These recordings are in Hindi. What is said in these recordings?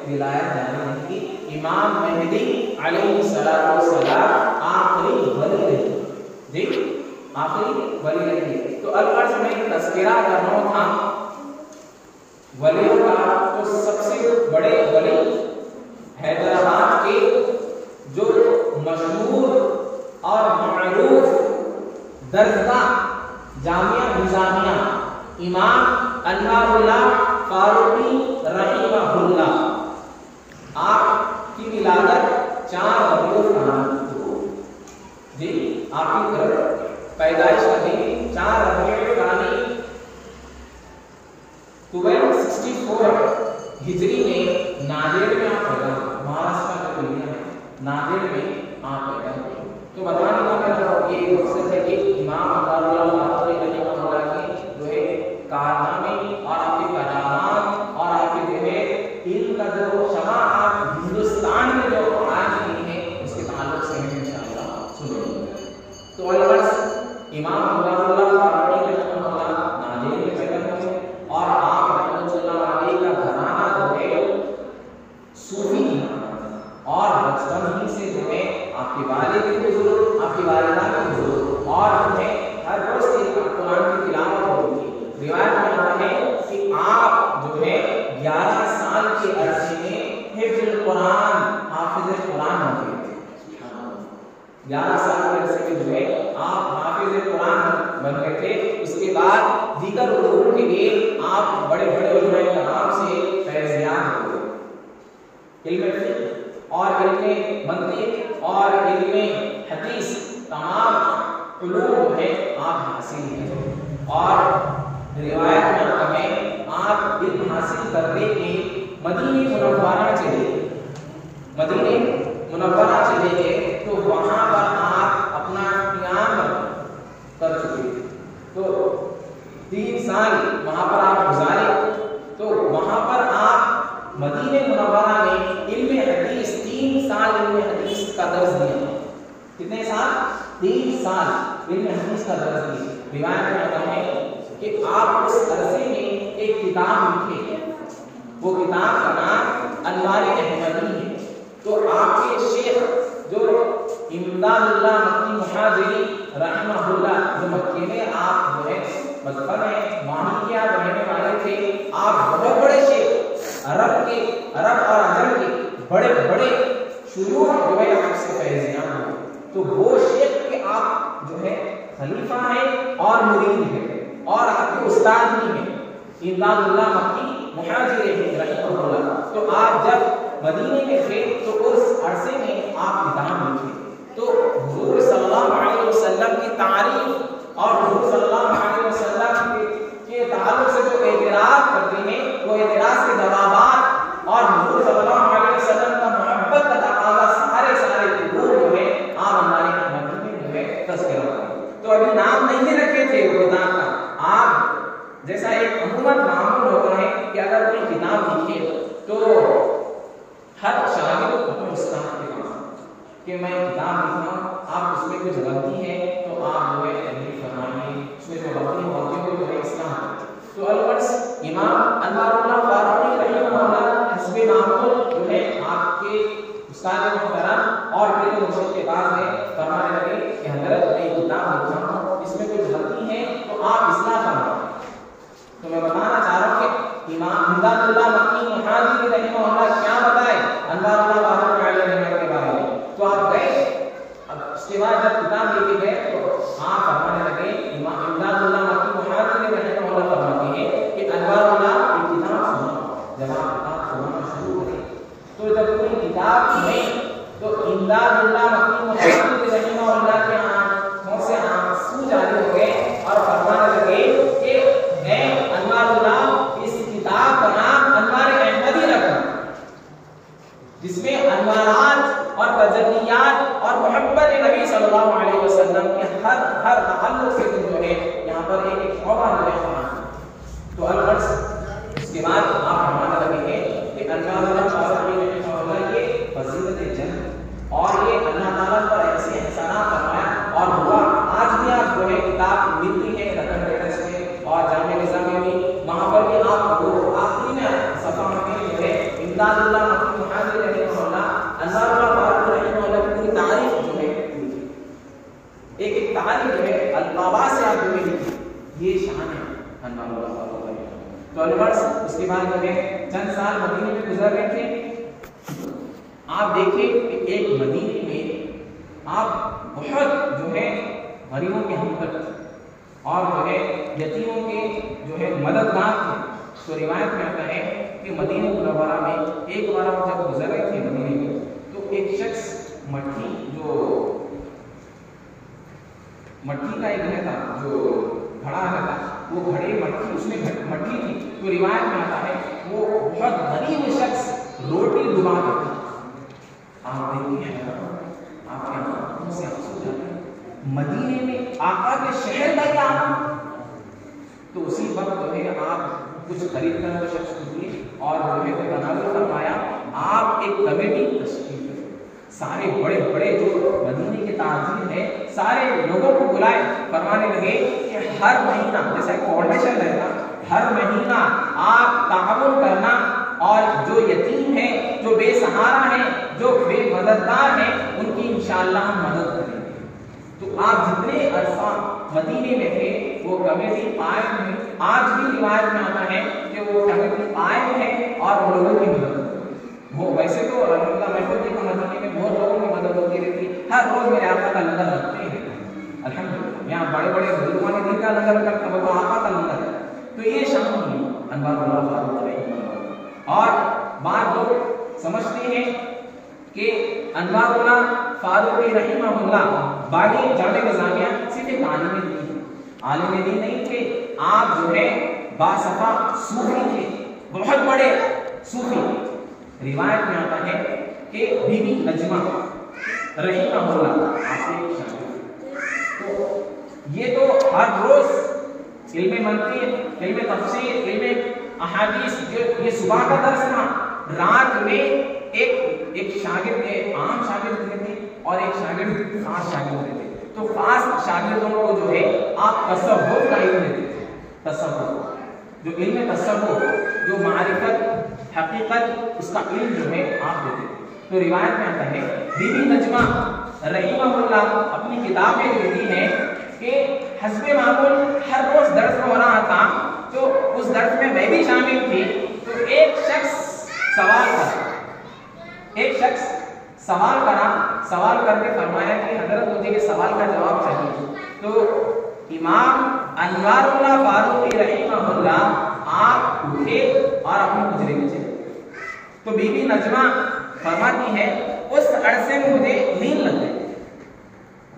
विलायत जारी रहेगी। इमाम मेहदी अलैहिस्सलाम तस्करा करना था वलियों का, तो सबसे बड़े वली हैदराबाद के जो मशहूर और मारूफ दर्जगा जामिया निजामिया इमाम अनवारुल्लाह फारूकी रहीमहुल्लाह, आपकी विलादत 4 रबीउल अव्वल जी, आपकी तरफ पैदाइश हुई 4 रबीउल अव्वल 1264 हिजरी में नांदेड़ में आप पैदा हुए। महाराष्ट्र का जो एरिया है नांदेड़ में आप पैदा हुए। तो बताने का मेरा ये मकसद है कि इमाम अनवारुल्लाह फारूकी रहीमहुल्लाह की जो है कारनामे और आपके करामात और आपके जो है इल्म का जो शमा आप हिंदुस्तान में जो आज की है उसके ताल्लुक से हम इंशाअल्लाह सुनेंगे। तो अलवर्स इमाम अनवारुल्लाह फारूकी रहीमहुल्लाह नांदेड़ में पैदा हुए और आप रहमतुल्लाह अलैहि का घराना जो है सूफी और बचपन ही से जो है आपके वालिद के बुजुर्ग, आपकी वालिदा के बुजुर्ग और जो है हर रोज कुरान की तिलावत होती है। रिवायत में आता है कि आप जो है 11 साल के अरसे में हिफ्ज़ुल कुरान, हाफिज़ कुरान हो गए थे। 11 साल के अरसे में जो है आप हाफिज़ कुरान बन गए थे। उसके बाद दीगर उलूम के लिए आप बड़े बड़े उलमाए कराम से फैज़याब हो गए। इल्म फिक़्ह और इल्म मंतिक़ और इल्म हदीस तमाम उलूम जो है आप हासिल किए और रिवायत में आता है आप इल्म हासिल करने के मदीने मुनव्वरा चले गए। मदीने मुनव्वरा चले गए तो वहां पर आप अपना क़ियाम कर चुके थे। तो 3 साल वहां पर आप गुजारे। तो वहां पर आप मदीने मुनव्वरा में इल्म हदीस 3 साल इल्म हदीस का दर्स दिया। कितने साल? 3 साल इल्म हदीस का दर्स दिया। रिवायत में आता है कि आप उस अरसे में एक किताब लिखे, वो किताब का नाम अनवार अहमदी है। तो आपके शेख जो इमदादुल्लाह मक्की मुहाजिरी रहमहुल्लाह, जो मक्के में आप जो है बचपन में वहीं के आप रहने वाले थे, आप बहुत बड़े शेख अरब और अजम के बड़े बड़े शुरूह जो है आपसे फैज़याब हुए। तो वो शेख के आप जो है खलीफा है और मुरीद है और आपके उस्ताद भी हैं, इमदादुल्लाह मक्की मुहाजिरी रहमहुल्लाह। तो आप जब मदीने में थे तो उस अरसे में आप किताब लिखे। तो हुजूर सल्लल्लाहु अलैहि वसल्लम की तारीफ और हुजूर सल्लल्लाहु अलैहि वसल्लम के ताल्लुक से जो एतराज़ करते हैं वो एतराज़ के जवाबात और हुजूर सल्लल्लाहु अलैहि वसल्लम का मोहब्बत का तकाज़ा सारे लोग जो है आप हमारे अहमदी में जो है तज़किरा करें। तो अभी नाम नहीं रखे थे वो किताब का। आप जैसा एक अमूमन मामूल होता है कि अगर कोई किताब लिखे तो हर शागिर्द अपने उस्ताद के पास कि मैं किताब लिखा हूं, आप उसमें कुछ गलती है तो आप जो है तहरीर फरमाइए, उसमें जो गलती होती है वो जो है इस्लाह। तो अलवर्स इमाम अनवारुल्लाह फारूकी रहीमहुल्लाह हस्बे मामूल जो है आपके उस्ताद मोहतरम और मेरे मुर्शिद के पास है, फरमाने लगे कि हज़रत मैं किताब लिखा हूं, इसमें कुछ गलती है तो आप इस्लाह फरमाइए। तो मैं बताना चाह रहा हूं कि इमाम इमदादुल्लाह मक्की मुहाजिरी रहमहुल्लाह क्या बताए अनवारुल्लाह फारूकी रहीमहुल्लाह के बारे में। तो आप गए, अब उसके बाद जब किताब लेके गए तो आप फरमाने लगे, इमाम इमदादुल्लाह मक्की मुहाजिरी रहमहुल्लाह फरमाते हैं कि अनवारुल्लाह एक किताब सुनो। जब आप किताब सुनना शुरू करें तो जब कोई किताब सुने तो इमदादुल्लाह मक्की मुहाजिरी रहमहुल्लाह के आंखों से आंसू जारी हो गए और फरमाने लगे कि मैं अनवारुल्लाह इस किताब का नाम अनवार अहमदी रखना, जिसमें अनवारात और तजल्लियात और मोहब्बत नबी सल्लल्लाहु अलैहि वसल्लम के हर ताल्लुक से जो है यहाँ पर एक शोभा है। तो अलवर्स इसके बाद आप फरमाने लगे हैं कि अनवारुल्लाह फारूकी रहमहुल्लाह ये फजीलत जन्नत और ये अल्लाह ताला पर ऐसे एहसानात फरमाया और हुआ। आज भी आप जो है किताब मिलती है रकम डेटर्स में और जामे निज़ाम में भी, वहाँ पर भी आप वो आखिरी में सफ़ा में जो है इमदादुल्लाह मक्की मुहाजिरी रहमहुल्लाह अनवारुल्लाह फारूकी रहमहुल्लाह की पूरी तारीफ जो है एक तारीफ जो है अल्फाबा से आप जो है ये शान है अनवारुल्लाह फारूक रही। तो अलवर्स उसके बाद जो है चंद साल मदीने में गुजर रहे थे। आप देखिए कि एक मदीने में आप बहुत जो है गरीबों के हमदर्द और जो है यतीमों के जो है मददगार थे। तो रिवायत में आता है कि मदीने मुनव्वरा में एक बार आप जब गुजर रहे थे मदीने में, तो एक शख्स मट्टी का एक घर था, जो घड़ा था, वो घड़े मट्टी उसमें मट्टी थी। तो रिवायत में आता है वो बहुत गरीब शख्स रोटी डुबा देता। आप देखिए आपके आंखों से आंसू जाते हैं। मदीने में आका के शहर का क्या आना। तो उसी वक्त जो है आप कुछ खरीद कर वो शख्स निकले और जो है तनाज़ुर फरमाया, आप एक कमेटी तश्कील करें, सारे बड़े बड़े जो मदीने के ताजीर हैं सारे लोगों को बुलाए, फरमाने लगे कि हर महीना जैसा एक फाउंडेशन रहता, हर महीना आप ताउन करना और जो यतीम है, जो बेसहारा है, जो बेमददगार है, उनकी इंशाअल्लाह हम मदद करेंगे। तो आप जितने अरसा मदीने में थे वो कमेटी कायम है। आज भी रिवायत में आता है कि वो कमेटी कायम है और लोगों की मदद वो वैसे तो अल्हम्दुलिल्लाह मैं खुद देखा मदीने में बहुत लोगों की मदद होती रहती। हर रोज मेरे आका का लंगर लगते ही रहते हैं अल्हम्दुलिल्लाह। यहाँ बड़े बड़े बुजुर्गों ने दिन का लंगर करते हैं, वो आका का लंगर है। तो ये शान है अनवारुल्लाह फारूक रही। और बात लोग समझते हैं कि अनवारुल्लाह फारूक रहमहुल्लाह बागी जामे निज़ामिया सिर्फ एक आलिम दीन नहीं थे, आप जो है बासफा सूफी थे, बहुत बड़े सूफी। रिवायत में आता है कि बीबी नजमा रहमहुल्लाह आपके शागिर्द, तो ये तो हर रोज इल्मे मंतिक़, इल्मे तफसीर, इल्मे अहादीस, जो ये सुबह का दर्स था, रात में एक शागिर्द के आम शागिर्द थे और एक शागिर्द खास शागिर्द थे। तो खास शागिर्दों को जो है आप तसव्वुफ का इल्म देते थे। तसव्वुफ जो इल्म तसव्वुफ, जो मारिफत हकीकत, उसका इल्म जो है आप देते थे। तो रिवायत में आता है बीबी नजमा रहमहुल्लाह अपनी किताब में लिखती है कि हस्बे मामूल हर रोज दर्स हो रहा था, तो उस दर्स में मैं भी शामिल थी। तो एक शख्स सवाल करा, सवाल करके फरमाया कि हजरत मुझे ये सवाल का जवाब चाहिए। तो इमाम अनवारुल्लाह फारूक रहमहुल्लाह आप उठे और अपने गुजरे में चले। तो बीबी नजमा फरमाती है उस अरसे में मुझे नींद लग गई,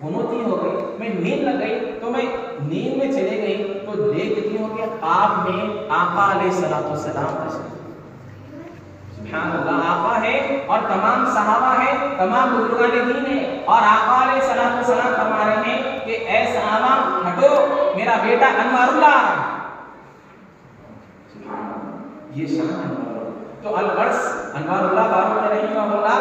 हुनूती हो गई, मैं नींद लग गई। तो मैं नींद में चले गई तो देखती हूँ कि आप में आका अलैहिस्सलातु वस्सलाम तशरीफ, सुभानअल्लाह, आका है और तमाम सहाबा है, तमाम बुजुर्गान दीन है, और आका अलैहिस्सलातु वस्सलाम फरमा रहे हैं कि ऐ सहाबा हटो, मेरा बेटा अनवारुल्लाह आ रहा है। ये शान अनवारुल्लाह। तो अल-गर्स अनवारुल्लाह फारूक रहमहुल्लाह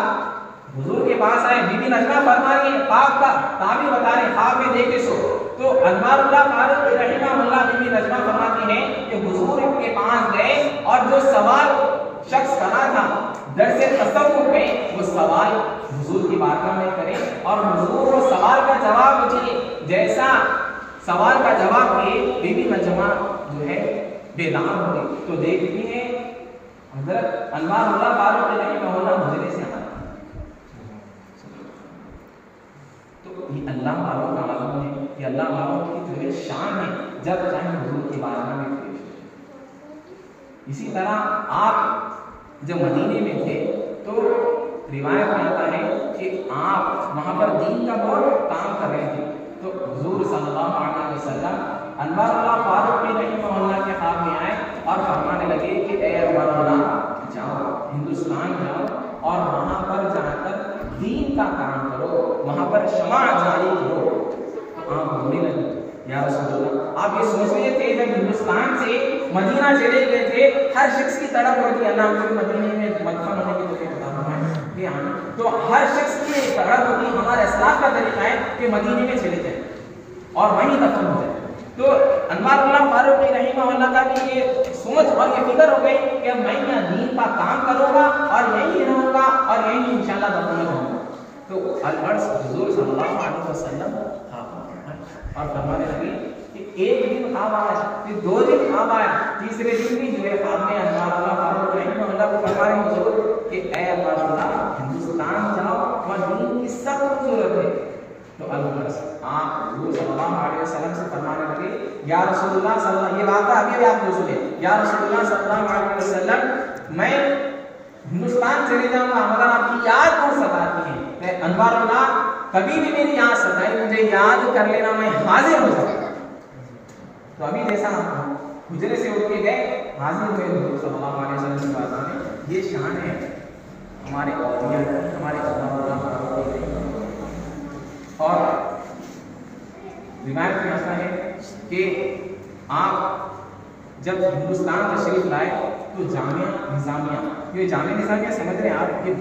हुजूर के पास आए, बीबी नजमा फरमा रही है, ख्वाब का ताबीर बता रहे, ख्वाब में देखे सो। तो अनवारुल्लाह फारूक रहमहुल्लाह बीबी नजमा फरमाती है कि हुजूर के पास गए और जो सवाल शख्स करा था दर्से तसव्वुफ में, वो सवाल हुजूर की बारगाह में करें और हुजूर वो सवाल का जवाब मुझे जैसा सवाल का जवाब दिए, बीबी नजमा जो है बेदार हो गई। तो देखती है हजरत अनवारुल्लाह फारूक रहमहुल्लाह हुजरे से आए। तो ये अल्लाह वालों का मालूम है, ये अल्लाह वालों की जो है शान है, जब चाहे हुजूर की बारगाह में पेश हो। इसी तरह आप जब मदीने में थे तो रिवायत में आता है कि आप वहां पर दीन का बहुत काम कर रहे थे। तो हुजूर सल्लल्लाहु अलैहि वसल्लम अनवारुल्लाह फारूक रहमहुल्लाह के ख्वाब में आए और फरमाने लगे कि ए अनवारुल्लाह जाओ, हिंदुस्तान जाओ और वहां पर जाकर दीन का काम करो, वहां पर शमा जारी करो। तो आप बोलने लगे या रसूलल्लाह, आप ये सोच रहे थे जब हिंदुस्तान से मदीना चले गए थे, हर शख्स की तड़प होती है अल्लाह के मदीने में मदफन होने की तो हर शख्स की तड़प होती, हमारे इस्लाम का तरीका है कि मदीने में चले जाए और वहीं दफन हो जाए। तो अनवारुल्लाह फारूक रहमहुल्लाह का भी ये सोच और ये फिक्र हो गई कि मैं यहाँ दीन का काम करूँगा और यहीं रहूँगा और यहीं इंशाअल्लाह दफन होऊंगा। तो अल-गर्स हुजूर सल्लल्लाहु अलैहि वसल्लम और फरमाने लगे कि एक दिन ख्वाब आया, फिर 2 दिन ख्वाब आया, तीसरे दिन भी जो है ख्वाब में अनवारुल्लाह फारूक रहमतुल्लाह को फरमा रहे हुजूर कि ए अनवारुल्लाह हिंदुस्तान जाओ, वहाँ दीन की सख्त जरूरत है। तो आप हुजूर सल्लल्लाहु अलैहि वसल्लम से फरमाने लगे, या रसूलुल्लाह सल्लल्लाहु, ये बात अभी आप जो सुने, या रसूलुल्लाह सल्लल्लाहु अलैहि वसल्लम मैं हिंदुस्तान चले जाऊंगा मगर आपकी याद बहुत सताती है। अनवारुल्लाह कभी भी मेरी याद सताई, मुझे याद कर लेना, मैं हाजिर हो जाऊंगा। तो अभी जैसा हुजरे से उठ के गए, हाजिर हुए हुजूर सल्लल्लाहु अलैहि वसल्लम की बात में। ये शान है हमारे औलिया की, हमारे अल्लाह की। और रिवायत में आता है कि आप जब हिंदुस्तान तशरीफ लाए तो जामिया निजामिया, ये जामिया निजामिया समझ रहे हैं आप, ये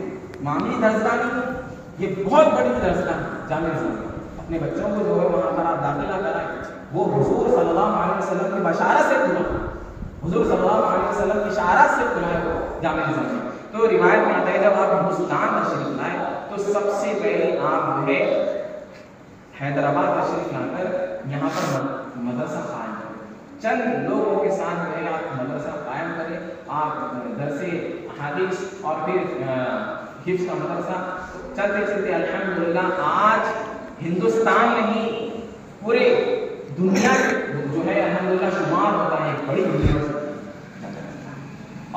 मामूली दर्जा नहीं, ये बहुत बड़ी दर्जा जामिया निजामिया। अपने बच्चों को जो है वहाँ पर आप दाखिला कराएं, वो हुजूर सल्लल्लाहु अलैहि वसल्लम की बशारत से खुला, हुजूर सल्लल्लाहु अलैहि वसल्लम की इशारत से खुला है वो जामिया निजामिया। तो रिवायत में आता है जब आप हिंदुस्तान तशरीफ लाए तो सबसे पहले आप जो है हैदराबाद तशरीफ लाकर यहाँ पर मदरसा कायम करें, चंद लोगों के साथ जो है आप मदरसा कायम करें, आप दरसे हदीस और फिर हिफ्ज़ का मदरसा चलते चलते अल्हम्दुलिल्लाह आज हिंदुस्तान नहीं पूरे दुनिया जो है अल्हम्दुलिल्लाह शुमार होता है बड़ी यूनिवर्सिटी।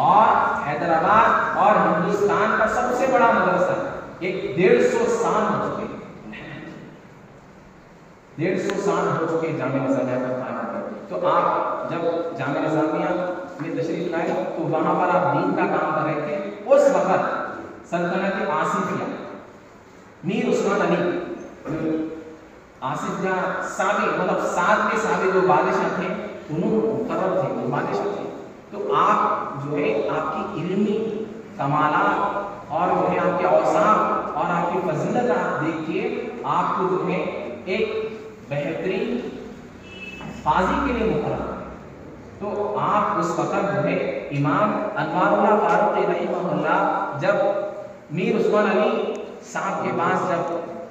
और हैदराबाद और हिंदुस्तान का सबसे बड़ा मदरसा एक 150 साल हो चुके, 150 साल हो चुके जामिया निजामिया का कायम है। तो आप जब जामिया निजामिया में तशरीफ लाए तो वहां पर आप दीन का काम कर रहे थे। उस वक्त सल्तनत आसिफिया, मीर उस्मान अली आसिफिया साबी, मतलब 7 के साबी जो बादशाह थे, उन्होंने मुकर्रर थे, वो बादशाह थे। तो आप जो है आपकी इल्मी कमालात और जो है आपके औसाफ और आपकी फजीलत आप देखिए, आपको जो है एक बेहतरीन काजी के लिए मुकर्रर। तो आप उस वक्त जो है इमाम अनवारुल्लाह फारूक रहमतुल्लाह जब मीर उस्मान अली साहब के पास जब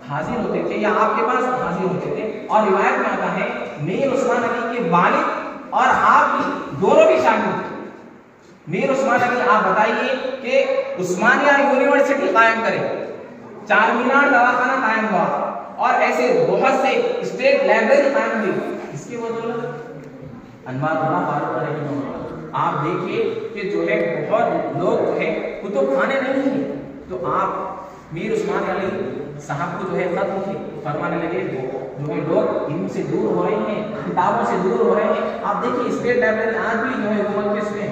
हाजिर होते थे या आपके पास हाजिर होते थे, और रिवायत में आता है मीर उस्मान अली के वालिद और आप भी दोनों भी शामिल थे। मीर उस्मान अली आप बताइए कि उस्मानिया यूनिवर्सिटी कायम करे, चार मीनार दवाखाना कायम हुआ और ऐसे बहुत से स्टेट लाइब्रेरी कायम हुई, इसकी बदौलत अनवारुल्लाह फारूक रहमतुल्लाह। आप देखिए कि जो है बहुत लोग जो है कुतुब खाने नहीं है, तो आप मीर उस्मान अली साहब को जो है खत लिखे, फरमाने लगे जो है लोग इल्म से दूर हो रहे हैं, किताबों से दूर हो रहे हैं। आप देखिए स्टेट लाइब्रेरी आज भी जो है हुकूमत के इसमें है।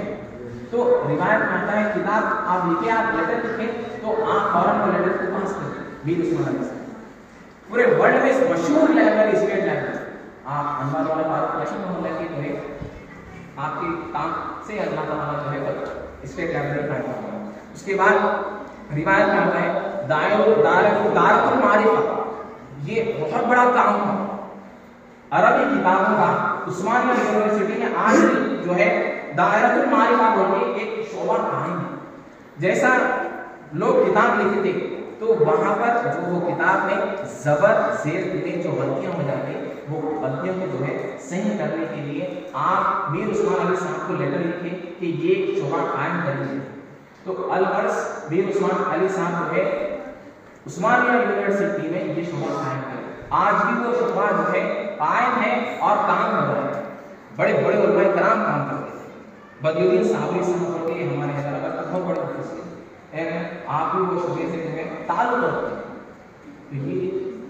तो रिवायत में आता है किताब आप लिखे, आप लेटर लिखे तो आप फौरन वो लेटर को पास करें मीर उस्मान अली साहब। पूरे वर्ल्ड में मशहूर लाइब्रेरी स्टेट लाइब्रेरी आप अनवारुल्लाह फारूक रहमतुल्लाह की जो है आपके काम से अल्लाह ताला जो है स्टेट लाइब्रेरी कायम करता है। उसके बाद रिवायत में आता है दारुल मारिफा, ये बहुत बड़ा काम है अरबी किताबों का। उस्मानिया यूनिवर्सिटी में आज भी जो है दायरतुल मारिफा बोल के एक शोबा कायम है। जैसा लोग किताब लिखते थे तो वहां पर जो वो किताब में जबर जेर में जो गलतियां हो जाती वो गलतियों को जो है सही करने के लिए आप मीर उस्मान अली साहब को लेटर लिखे कि ये शोबा कायम करिए। तो अलगर्ज मीर उस्मान अली साहब जो है उस्मानिया यूनिवर्सिटी में ये शोबा कायम करे। आज भी वो शोबा जो है कायम है और काम कर रहा है। बड़े बड़े उलमाए कराम काम करते थे। बदियुद्दीन साबरी साहब बोलते हैं हमारे हैदराबाद का बहुत बड़े मुफस्सिर हैं, आप भी वो शोबे से जो है ताल्लुक रखते हैं। तो ये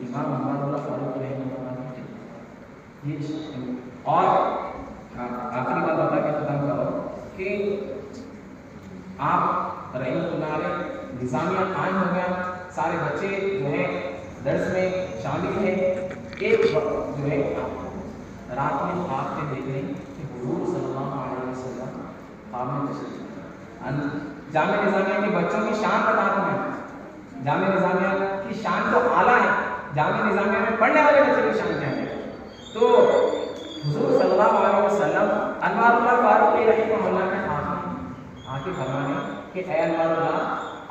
इमाम अनवारुल्लाह फारूक रहमतुल्लाह ये। और आखिरी बात बता के खत्म करो कि आप रहमतुल्लाह अलैह निजामिया कायम हो गया, सारे बच्चे जो है दर्स में शामिल हैं। एक वक्त जो है रात में ख्वाब में देख रहे कि हुजूर सल्लल्लाहु अलैहि वसल्लम ख्वाब में तशरीफ। जामिया निजामिया के बच्चों की शान बता दूं मैं, जामिया निजामिया की शान तो आला है, जामिया निजामिया में पढ़ने वाले बच्चे की शान क्या है। तो हुजूर सल्लल्लाहु अलैहि वसल्लम अनवारुल्लाह फारूक रहमतुल्लाह के आके फरमाने कि ऐ अनवारुल्लाह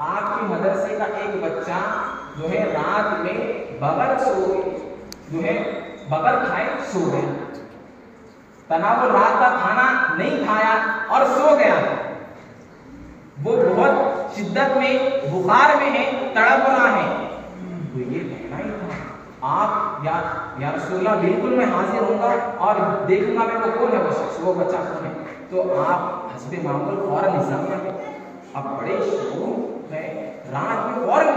आपके मदरसे का एक बच्चा जो है रात में बगैर सो जो है बगैर खाए सो गया। तनावुल रात का खाना नहीं खाया और सो गया, वो बहुत शिद्दत में बुखार में है, तड़प रहा है, तो ये कहना ही था आप या रसूलल्लाह बिल्कुल मैं हाजिर होऊंगा और देखूंगा मैं वो कौन है, वो शख्स, वो बच्चा कौन है। तो आप हस्बे मामूल फौरन इंतजामिया में अब बड़े शौक है, रात में फौरन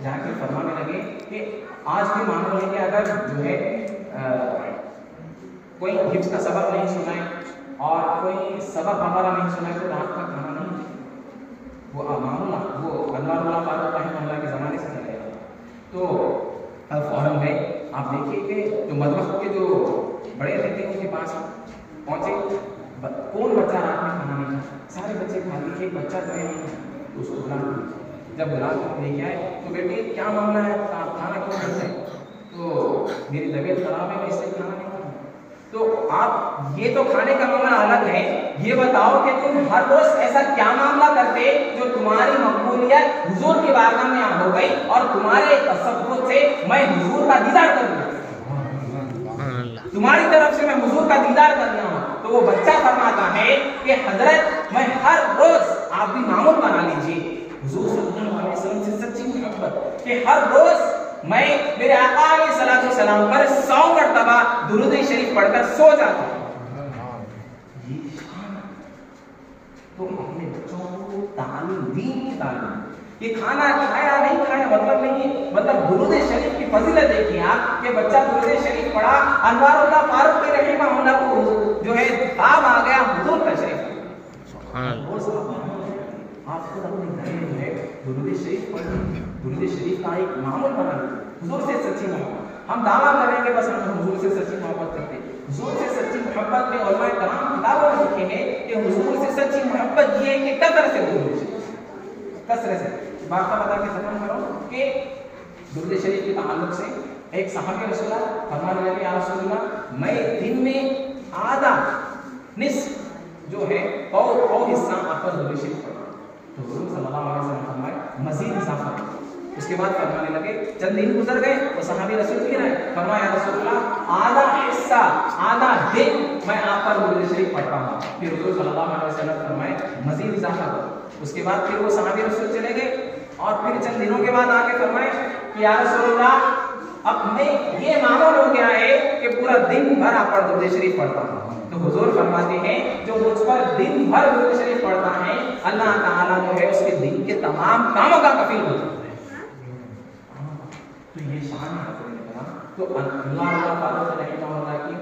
जाके फरमाने लगे कि आज भी मामूल है कि अगर जो है कोई हिफ्ज़ का सबक नहीं सुनाए और कोई सबक हमारा नहीं सुनाए तो रात का खाना नहीं। वो मामूला वो अल्लाह फारूक रहमतुल्लाह के ज़माने से चलेगा। तो अब फौरन गए, आप देखिए कि जो मदरस के जो बड़े रहते हैं उनके पास पहुँचे, कौन बच्चा रात में खाना नहीं खा, सारे बच्चे खा लिए, एक बच्चा जो है तो उसको बुला लीजिए। जब बुला कर लेके आए तो बेटी क्या मामला है, आप खाना क्यों नहीं खाए? तो मेरी तबीयत खराब है, मैं इससे खाना नहीं खाऊंगा। तो आप ये तो खाने का मामला अलग है, ये बताओ कि तुम हर रोज ऐसा क्या मामला करते जो तुम्हारी मकबूलियत हुजूर की बारगाह में हो गई और तुम्हारे तसव्वुर से मैं हुजूर का दीदार कर लिया, तुम्हारी तरफ से मैं हुजूर का दीदार कर लिया हूं। तो वो बच्चा फरमाता है कि हजरत मैं हर रोज, आप भी मामूल बना लीजिए हुजूर सल्लल्लाहु अलैहि वसल्लम से सच्ची मोहब्बत, कि हर रोज मैं मेरे आका अलैहि सलाम पर 100 मरतबा दुरूद शरीफ पढ़कर सो जाता हूं। तो अपने बच्चों को तालीम, दीन की तालीम, ये खाना खाया नहीं खाया मतलब नहीं है, मतलब दुरूद शरीफ की फजीलत देखिए आप, कि बच्चा दुरूद शरीफ पढ़ा, अनवारुल्लाह फारूक रहमतुल्लाह को जो है ख्वाब आ गया हुजूर का शरीफ, आप खुद अपने घर में जो है दुरूद शरीफ पढ़िए, दुरूद शरीफ का एक मामूल बना लीजिए, हुजूर से सच्ची मोहब्बत। हम दावा करेंगे बस हम हुजूर से सच्ची मोहब्बत करते हैं, हुजूर से सच्ची मोहब्बत में उलमाए कराम किताबों में लिखे हैं कि हुजूर से सच्ची मोहब्बत ये है कि कसरत से दुरूद शरीफ, कसरत से बात बता के खत्म करो कि दुरूद शरीफ के ताल्लुक से एक सहाबी रसूलुल्लाह फरमाने लगे, या रसूलुल्लाह मैं दिन में आधा निस्फ जो है और हिस्सा आप पर दुरूद शरीफ पढ़ता हूं। तो हुजूर सल्लल्लाहु अलैहि वसल्लम फरमाए मजीद इजाफा। उसके बाद फरमाने लगे, चंद दिन गुजर गए, वो सहाबी रसूल की राय फरमाया, या रसूलुल्लाह आधा हिस्सा, आधा दिन मैं आप पर दुरूद शरीफ पढ़ता हूं। फिर हुजूर सल्लल्लाहु अलैहि वसल्लम फरमाए मजीद इजाफा करो। उसके बाद फिर वो सहाबी रसूल चले गए और फिर चंद दिनों के बाद आके फरमाए कि या रसूलुल्लाह अब मैं ये मामूल हो गया है कि पूरा दिन भर आप पर दुरूद शरीफ पढ़ता हूं। तो हुजूर फरमाते हैं जो मुझ पर दिन भर दुरूद शरीफ पढ़ता है अल्लाह ताला जो है उसके दिन के तमाम कामों का कफील होता है। तो ये शान है तो अल्लाह फारूक रहमतुल्लाह की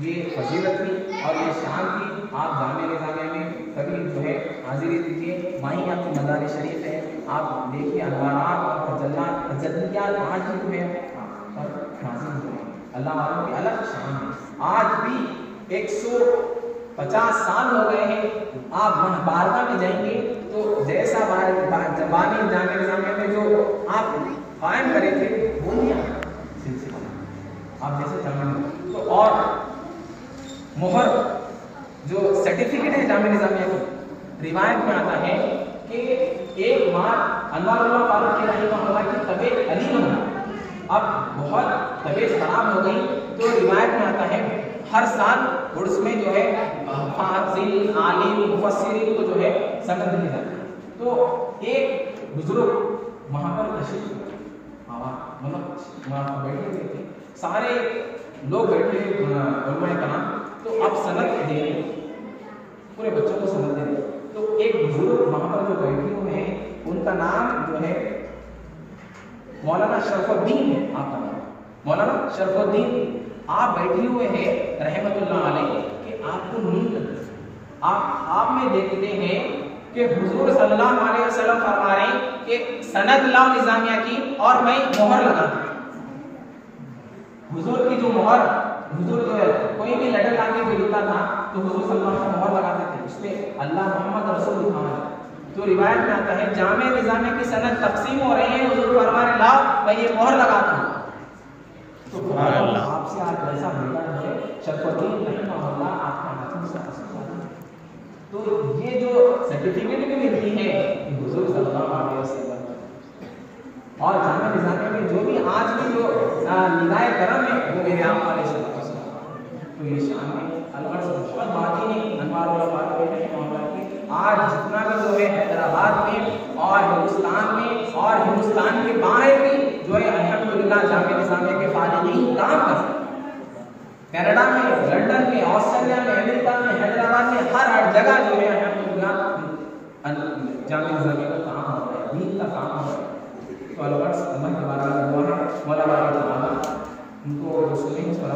ये फजीलत थी और ये शान थी। आप जामिया निज़ामिया में कभी जो है हाजिरी दीजिए, वहीं आपकी मदार शरीफ है, आप देखिए अनवारात और तजल्लियात आज भी जो है पर नाज़िल हुए हैं, अल्लाह वालों की अलग शान है। आज भी 150 साल हो गए हैं, आप वहाँ बारगाह में जाएंगे तो जैसा जबानी जामिया निज़ामिया में जो आप कायम करे थे वो नहीं सिलसिला आप जैसे जामिया तो और मोहर जो सर्टिफिकेट है जामिया निज़ामिया की, रिवायत में आता है कि एक बार अनवारुल्लाह फारूकी रहमतुल्लाह की तबीयत अलीम हो, अब बहुत तबीयत खराब हो गई। तो रिवायत में आता है हर साल उर्स में जो है फाजिल आलिम मुफस्सिरीन को जो है सनद दी जाती है। तो एक बुजुर्ग वहाँ पर तशरीफ मतलब वहाँ बैठे हुए थे, सारे लोग बैठे उलमाए कराम, तो आप सनद दे रहे पूरे बच्चों को सनद दे रहे। तो एक बुजुर्ग वहाँ पर जो बैठे हुए हैं उनका नाम जो है मौलाना शरफुद्दीन है, आपका नाम मौलाना शरफुद्दीन। आप बैठे हुए हैं रहमतुल्लाह अलैह कि आपको नींद आप में देखते हैं कि हुजूर सल्लल्लाहु अलैहि वसल्लम फरमा रहे हैं कि सनद लाओ निज़ामिया की और मैं मोहर लगा दूं। हुजूर की जो मोहर, हुजूर जो है कोई भी लेटर लाके कोई लिखता था तो हुजूर सल्लल्लाहु अलैहि वसल्लम मोहर लगाते थे, उसमें अल्लाह मोहम्मद रसूल लिखा है। तो रिवायत में आता है जामिया निज़ामिया की सनद तकसीम हो रही है, हुजूर फरमा रहे लाओ मैं ये मोहर लगाता हूं। तो आपसे आज ऐसा बेटा है शरफुद्दीन रहमतुल्लाह आपके हाथों से तो ये जो सर्टिफिकेट भी मिलती है हुजूर सल्लल्लाहु अलैहि वसल्लम और जामिया निज़ामिया में जो भी आज भी जो निगाह करम है वो मेरे आका अलैहि सल्लम। तो तो ये शान है अलवर से बहुत बात ही नहीं अनवार वाला बात है मामला की आज जितना भी जो है हैदराबाद में और हिंदुस्तान के बाहर भी जो है अल्हम्दुलिल्लाह जामिया निज़ामिया के फारिगीन काम कर सकते हैं। कनाडा में, लंदन में, ऑस्ट्रेलिया में, अमेरिका में, हैदराबाद में, हर जगह जो है अल्हम्दुलिल्लाह जामिया निज़ामिया का काम हो रहा है, दीन का काम हो रहा है। तो अलवर अल्लाह के बारे में दुआ है मौला बारी तआला उनको जो सुने उस पर